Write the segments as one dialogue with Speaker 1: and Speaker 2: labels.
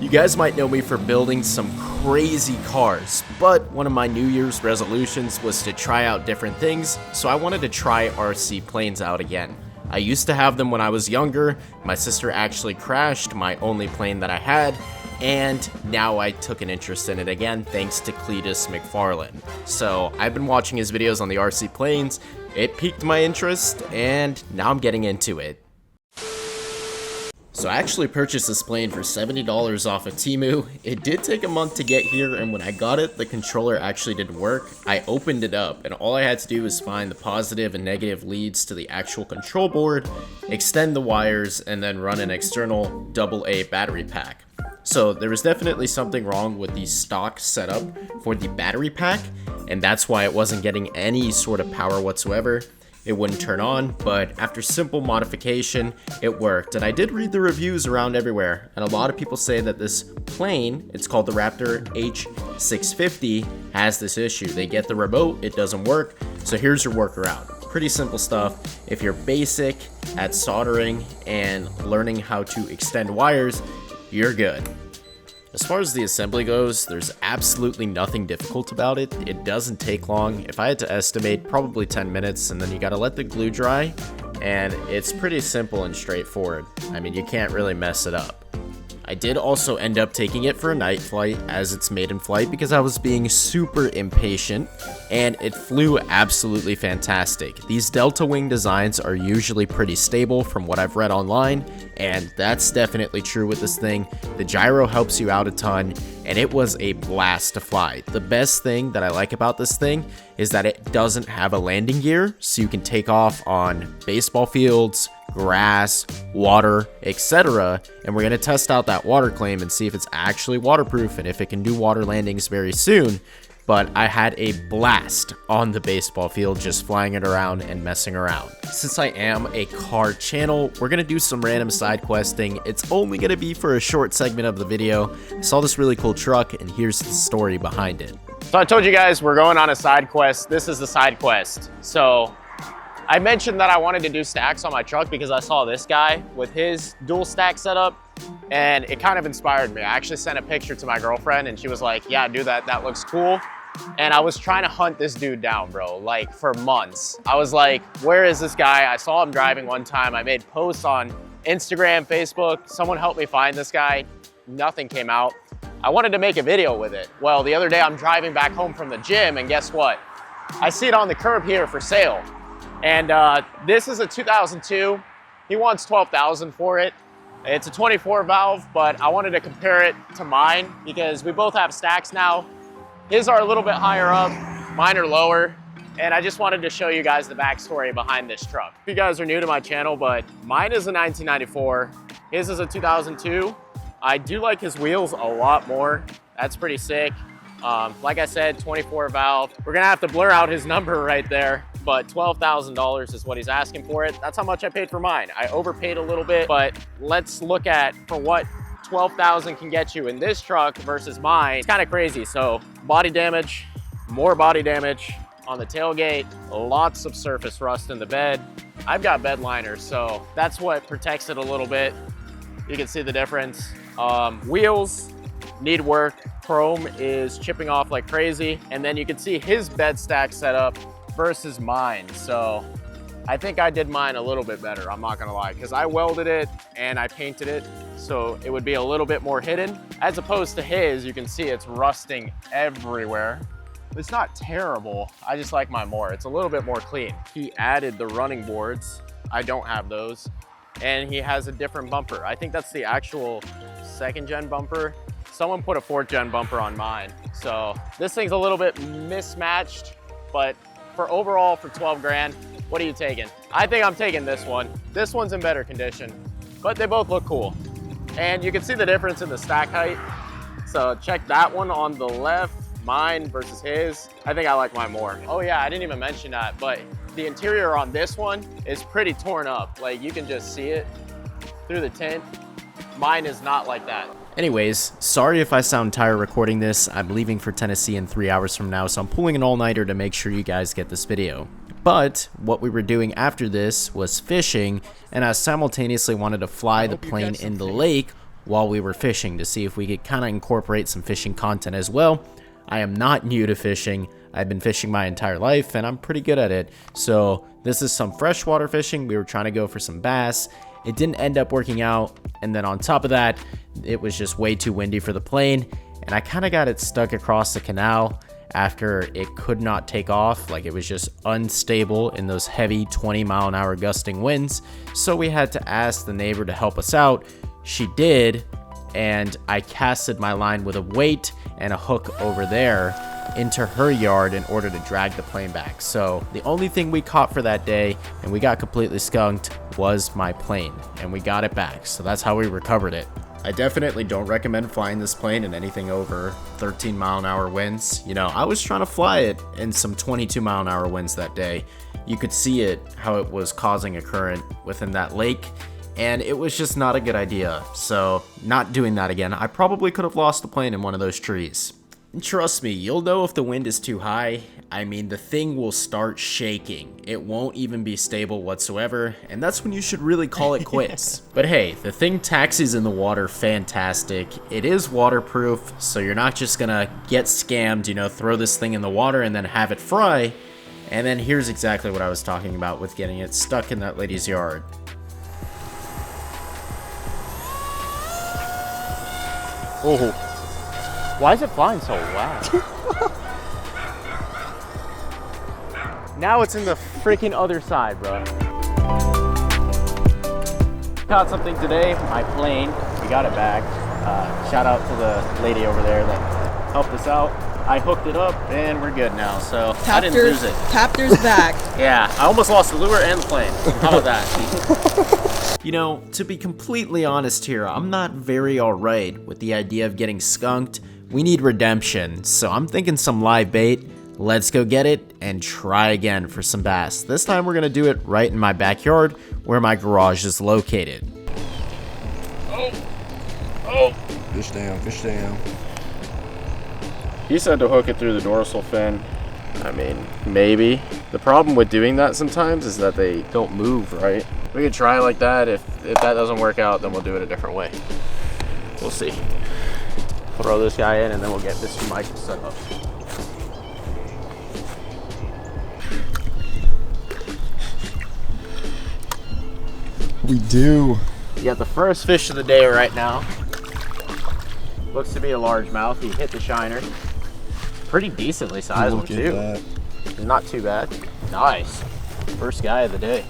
Speaker 1: You guys might know me for building some crazy cars, but one of my New Year's resolutions was to try out different things, so I wanted to try RC planes out again. I used to have them when I was younger. My sister actually crashed my only plane that I had, and now I took an interest in it again thanks to Cletus McFarlane. So I've been watching his videos on the RC planes, it piqued my interest, and now I'm getting into it. So I actually purchased this plane for $70 off of TEMU. It did take a month to get here, and when I got it, the controller actually didn't work. I opened it up, and all I had to do was find the positive and negative leads to the actual control board, extend the wires, and then run an external AA battery pack. So there was definitely something wrong with the stock setup for the battery pack, and that's why it wasn't getting any sort of power whatsoever. It wouldn't turn on, but after simple modification, it worked. And I did read the reviews around everywhere, and a lot of people say that this plane, it's called the Raptor H650, has this issue. They get the remote, it doesn't work, so here's your workaround. Pretty simple stuff. If you're basic at soldering and learning how to extend wires, you're good. As far as the assembly goes, there's absolutely nothing difficult about it. It doesn't take long. If I had to estimate, probably 10 minutes, and then you gotta let the glue dry, and it's pretty simple and straightforward. I mean, you can't really mess it up. I did also end up taking it for a night flight as its maiden flight because I was being super impatient, and it flew absolutely fantastic. These Delta Wing designs are usually pretty stable from what I've read online, and that's definitely true with this thing. The gyro helps you out a ton, and it was a blast to fly. The best thing that I like about this thing is that it doesn't have a landing gear, so you can take off on baseball fields, grass, water, etc. And we're going to test out that water claim and see if it's actually waterproof and if it can do water landings very soon. But I had a blast on the baseball field just flying it around and messing around. Since I am a car channel, we're going to do some random side questing. It's only going to be for a short segment of the video. I saw this really cool truck, and here's the story behind it.
Speaker 2: So I told you guys we're going on a side quest. This is the side quest. So I mentioned that I wanted to do stacks on my truck because I saw this guy with his dual stack setup, and it kind of inspired me. I actually sent a picture to my girlfriend, and she was like, yeah, do that. That looks cool. And I was trying to hunt this dude down, bro, like for months. I was like, where is this guy? I saw him driving one time. I made posts on Instagram, Facebook. Someone helped me find this guy. Nothing came out. I wanted to make a video with it. Well, the other day I'm driving back home from the gym, and guess what? I see it on the curb here for sale. And this is a 2002. He wants $12,000 for it. It's a 24 valve, but I wanted to compare it to mine because we both have stacks now. His are a little bit higher up, mine are lower. And I just wanted to show you guys the backstory behind this truck. If you guys are new to my channel, but mine is a 1994. His is a 2002. I do like his wheels a lot more. That's pretty sick. Like I said, 24 valve. We're gonna have to blur out his number right there, but $12,000 is what he's asking for it. That's how much I paid for mine. I overpaid a little bit, but let's look at for what $12,000 can get you in this truck versus mine. It's kind of crazy. So body damage, more body damage on the tailgate, lots of surface rust in the bed. I've got bed liners, so that's what protects it a little bit. You can see the difference. Wheels need work. Chrome is chipping off like crazy. And then you can see his bed stack setup versus mine. So I think I did mine a little bit better, I'm not gonna lie, because I welded it and I painted it so it would be a little bit more hidden. As opposed to his, you can see it's rusting everywhere. It's not terrible, I just like mine more. It's a little bit more clean. He added the running boards. I don't have those. And he has a different bumper. I think that's the actual 2nd gen bumper. Someone put a 4th gen bumper on mine. So this thing's a little bit mismatched, but for overall, for 12 grand, what are you taking? I think I'm taking this one. This one's in better condition, but they both look cool. And you can see the difference in the stack height. So check that one on the left, mine versus his. I think I like mine more. Oh yeah, I didn't even mention that, but the interior on this one is pretty torn up. Like you can just see it through the tint. Mine is not like that.
Speaker 1: Anyways, sorry if I sound tired recording this. I'm leaving for Tennessee in 3 hours from now, so I'm pulling an all-nighter to make sure you guys get this video. But what we were doing after this was fishing, and I simultaneously wanted to fly the plane in the lake while we were fishing to see if we could kind of incorporate some fishing content as well. I am not new to fishing. I've been fishing my entire life and I'm pretty good at it. So this is some freshwater fishing. We were trying to go for some bass. It didn't end up working out. And then on top of that, it was just way too windy for the plane. And I kind of got it stuck across the canal after it could not take off. Like, it was just unstable in those heavy 20-mile-an-hour gusting winds. So we had to ask the neighbor to help us out. She did. And I casted my line with a weight and a hook over there into her yard in order to drag the plane back. So the only thing we caught for that day, and we got completely skunked, was my plane, and we got it back. So that's how we recovered it. I definitely don't recommend flying this plane in anything over 13-mile-an-hour winds. You know, I was trying to fly it in some 22-mile-an-hour winds that day. You could see it, how it was causing a current within that lake, and it was just not a good idea. So not doing that again. I probably could have lost the plane in one of those trees. And trust me, you'll know if the wind is too high. I mean, the thing will start shaking. It won't even be stable whatsoever, and that's when you should really call it quits. But hey, the thing taxis in the water fantastic. It is waterproof, so you're not just gonna get scammed, you know, throw this thing in the water and then have it fry. And then here's exactly what I was talking about with getting it stuck in that lady's yard.
Speaker 2: Oh. Why is it flying so loud? Now it's in the freaking other side, bro. Caught something today, my plane. We got it back. Shout out to the lady over there that helped us out. I hooked it up and we're good now, so I didn't lose it.
Speaker 3: Tapter's back.
Speaker 2: Yeah, I almost lost the lure and the plane. How about that?
Speaker 1: You know, to be completely honest here, I'm not very alright with the idea of getting skunked. We need redemption, so I'm thinking some live bait. Let's go get it and try again for some bass. This time we're gonna do it right in my backyard where my garage is located.
Speaker 2: Oh.
Speaker 4: Fish down, fish down.
Speaker 2: He said to hook it through the dorsal fin. I mean, maybe. The problem with doing that sometimes is that they don't move, right? We could try like that. If that doesn't work out, then we'll do it a different way. We'll see. Throw this guy in and then we'll get this mic set up.
Speaker 4: We do.
Speaker 2: You got the first fish of the day right now. Looks to be a largemouth. He hit the shiner. Pretty decently sized one too.
Speaker 4: That.
Speaker 2: Not too bad. Nice. First guy of the day.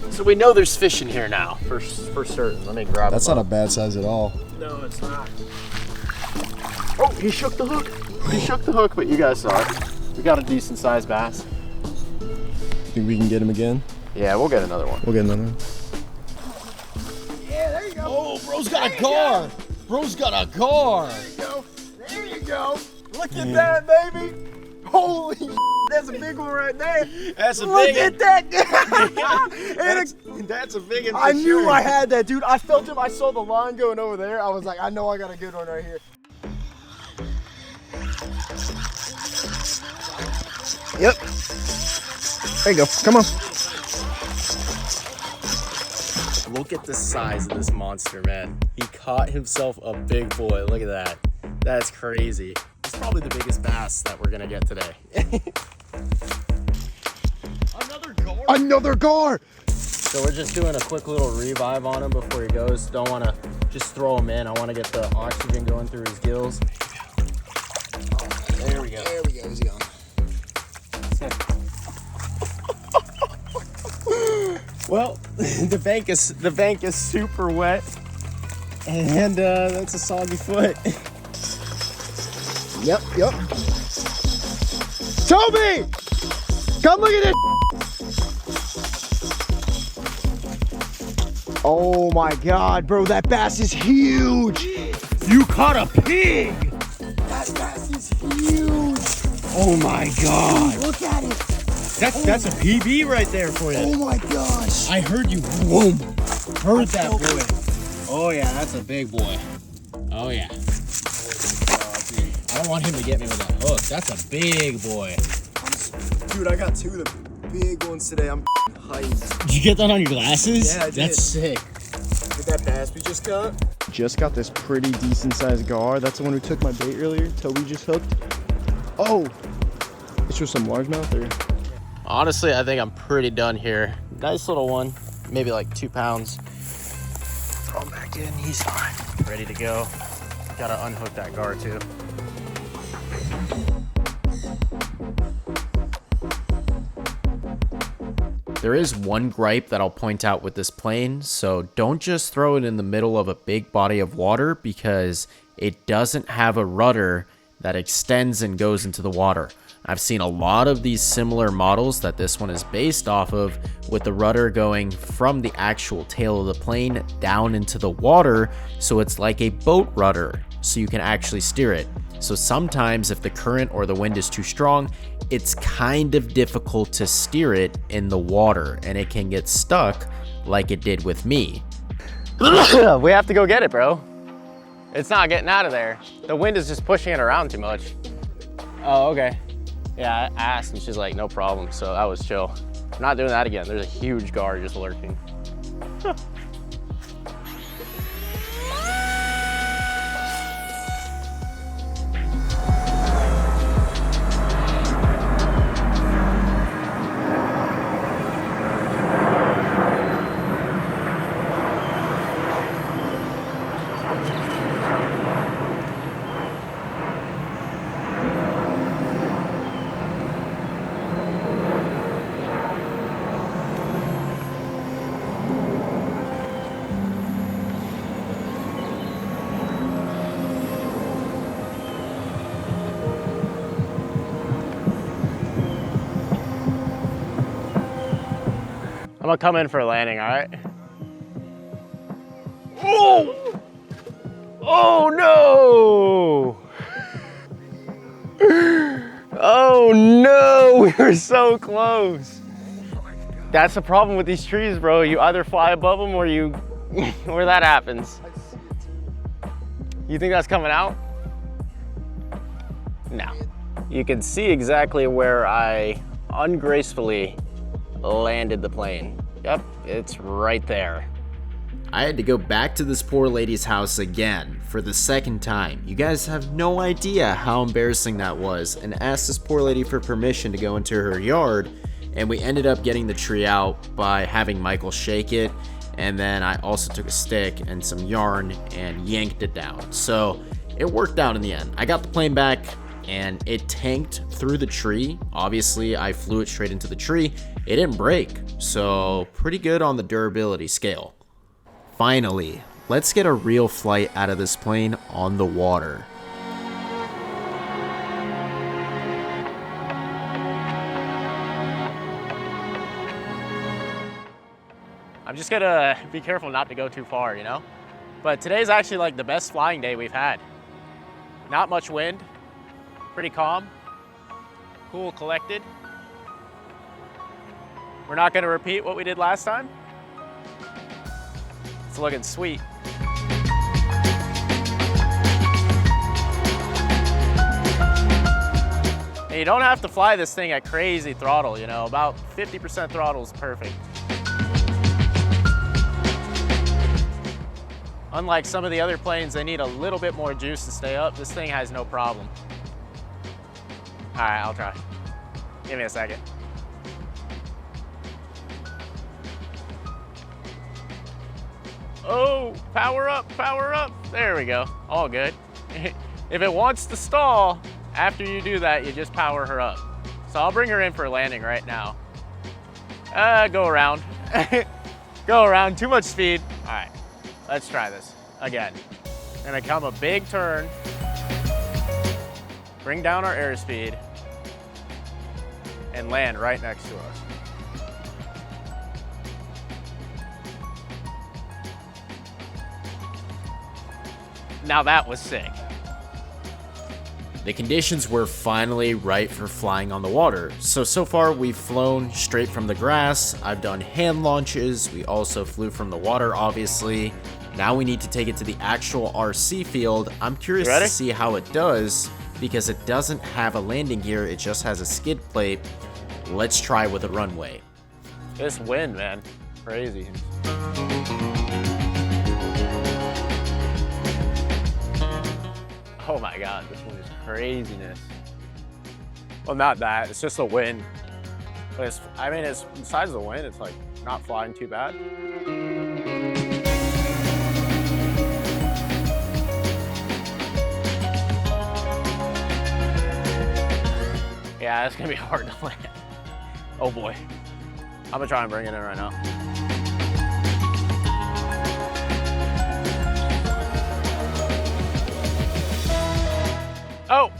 Speaker 2: So we know there's fish in here now, for certain. Let me grab
Speaker 4: That's
Speaker 2: him
Speaker 4: not
Speaker 2: up.
Speaker 4: a bad size at all.
Speaker 2: No, it's not. Oh, he shook the hook. He shook the hook, but you guys saw it. We got a decent sized bass.
Speaker 4: Think we can get him again?
Speaker 2: Yeah, we'll get another one.
Speaker 4: We'll get another one.
Speaker 3: Yeah, there you go.
Speaker 4: Oh, bro's got a car. Bro's got a car.
Speaker 3: There you go. There you go. Look at that, baby. Holy that's a big one right there.
Speaker 2: That's a
Speaker 3: Look
Speaker 2: big
Speaker 3: at that.
Speaker 2: That's a big one.
Speaker 3: I knew I had that, dude. I felt him. I saw the line going over there. I was like, I know I got a good one right here.
Speaker 4: Yep. There you go. Come on.
Speaker 1: Look at the size of this monster, man. He caught himself a big boy. Look at that. That's crazy. It's probably the biggest bass that we're gonna get today.
Speaker 4: Another gar.
Speaker 1: So we're just doing a quick little revive on him before he goes. Don't want to just throw him in. I want to get the oxygen going through his gills. Oh, there we go.
Speaker 4: There we go. He's gone.
Speaker 1: Well, the bank is super wet, and that's a soggy foot.
Speaker 4: Yep. Toby, come look at this.
Speaker 3: Oh my God, bro, that bass is huge.
Speaker 1: You caught a pig!
Speaker 3: That bass is huge.
Speaker 1: Oh my God!
Speaker 3: Look at it.
Speaker 1: That's a PB right there for you.
Speaker 3: Oh my gosh.
Speaker 1: I heard you boom. Heard that boy. Oh yeah, that's a big boy. Oh yeah. I don't want him to get me with that hook. That's a big boy.
Speaker 4: Dude, I got two of the big ones today. I'm hyped.
Speaker 1: Did you get that on your glasses?
Speaker 4: Yeah, I did.
Speaker 1: That's sick.
Speaker 4: With that bass we just got. Just got this pretty decent sized gar. That's the one who took my bait earlier. Toby just hooked. Oh, it's just some largemouth or?
Speaker 2: Honestly, I think I'm pretty done here. Nice little one, maybe like 2 pounds. Throw him back in, he's fine. Ready to go. Gotta unhook that gar too.
Speaker 1: There is one gripe that I'll point out with this plane, so don't just throw it in the middle of a big body of water because it doesn't have a rudder that extends and goes into the water. I've seen a lot of these similar models that this one is based off of, with the rudder going from the actual tail of the plane down into the water, so it's like a boat rudder, so you can actually steer it. So sometimes if the current or the wind is too strong, it's kind of difficult to steer it in the water, and it can get stuck like it did with me.
Speaker 2: We have to go get it, bro. It's not getting out of there. The wind is just pushing it around too much. Oh, okay. Yeah, I asked and she's like, no problem, so that was chill. I'm not doing that again. There's a huge gar just lurking. I'm gonna come in for a landing, all right? Oh! Oh no! Oh no, we were so close. That's the problem with these trees, bro. You either fly above them or you, or that happens. You think that's coming out? No. You can see exactly where I ungracefully landed the plane. Yep, it's right there.
Speaker 1: I had to go back to this poor lady's house again for the second time. You guys have no idea how embarrassing that was, and asked this poor lady for permission to go into her yard, and we ended up getting the tree out by having Michael shake it, and then I also took a stick and some yarn and yanked it down. So it worked out in the end. I got the plane back and it tanked through the tree. Obviously, I flew it straight into the tree. It didn't break, so pretty good on the durability scale. Finally, let's get a real flight out of this plane on the water.
Speaker 2: I'm just gonna be careful not to go too far, you know? But today's actually like the best flying day we've had. Not much wind, pretty calm, cool, collected. We're not gonna repeat what we did last time. It's looking sweet. And you don't have to fly this thing at crazy throttle, you know, about 50% throttle is perfect. Unlike some of the other planes, they need a little bit more juice to stay up. This thing has no problem. All right, I'll try. Give me a second. Oh, power up, power up. There we go, all good. If it wants to stall, after you do that, you just power her up. So I'll bring her in for a landing right now. Go around. Go around, too much speed. All right. Let's try this again. Gonna come a big turn, bring down our airspeed, and land right next to us. Now that was sick.
Speaker 1: The conditions were finally right for flying on the water. So far we've flown straight from the grass. I've done hand launches. We also flew from the water, obviously. Now we need to take it to the actual RC field. I'm curious to see how it does because it doesn't have a landing gear. It just has a skid plate. Let's try with a runway.
Speaker 2: This wind, man, crazy. Oh my God, this one is craziness. Well, not that, it's just the wind. But it's, I mean, it's besides the wind, it's like not flying too bad. Yeah, it's gonna be hard to land. Oh boy. I'm gonna try and bring it in right now. Oh!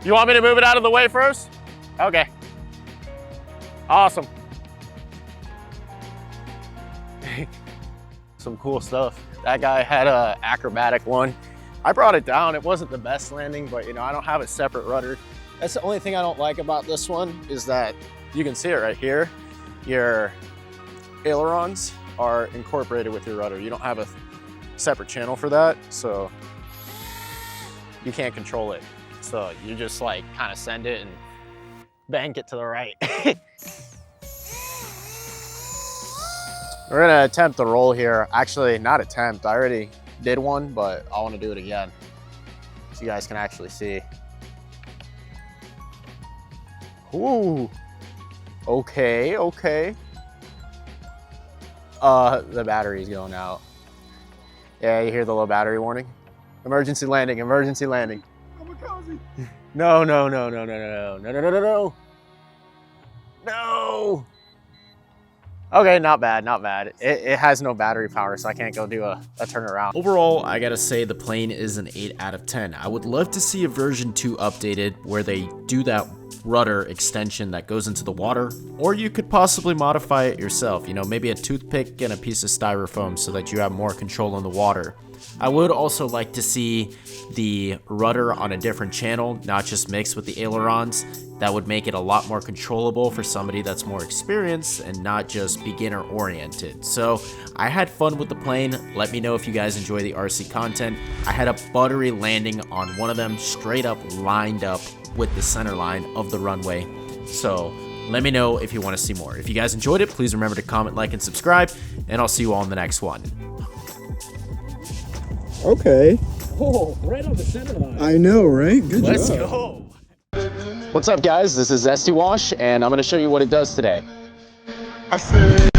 Speaker 2: You want me to move it out of the way first? Okay. Awesome. Some cool stuff. That guy had a acrobatic one. I brought it down. It wasn't the best landing, but you know, I don't have a separate rudder. That's the only thing I don't like about this one is that you can see it right here. Your ailerons are incorporated with your rudder. You don't have a separate channel for that, so you can't control it. So you just like kind of send it and bank it to the right. We're gonna attempt the roll here. Actually, not attempt, I already did one, but I wanna do it again so you guys can actually see. Ooh, okay, okay. The battery's going out. Yeah, you hear the low battery warning? Emergency landing, emergency landing. No, no, no, no, no, no, no, no, no, no, no. No. Okay, not bad, not bad. It has no battery power, so I can't go do a turnaround.
Speaker 1: Overall, I gotta say the plane is an 8 out of 10. I would love to see a version 2 updated where they do that rudder extension that goes into the water, or you could possibly modify it yourself. You know, maybe a toothpick and a piece of styrofoam so that you have more control in the water. I would also like to see the rudder on a different channel, not just mixed with the ailerons. That would make it a lot more controllable for somebody that's more experienced and not just beginner oriented. So I had fun with the plane. Let me know if you guys enjoy the RC content. I had a buttery landing on one of them, straight up lined up with the center line of the runway. So let me know if you want to see more. If you guys enjoyed it, please remember to comment, like, and subscribe, and I'll see you all in the next one.
Speaker 4: Okay.
Speaker 3: Oh, right on the center line.
Speaker 4: I know, right? Good
Speaker 2: Let's
Speaker 4: job.
Speaker 2: go. What's up, guys? This is Zesty Wash, and I'm going to show you what it does today.
Speaker 3: I said.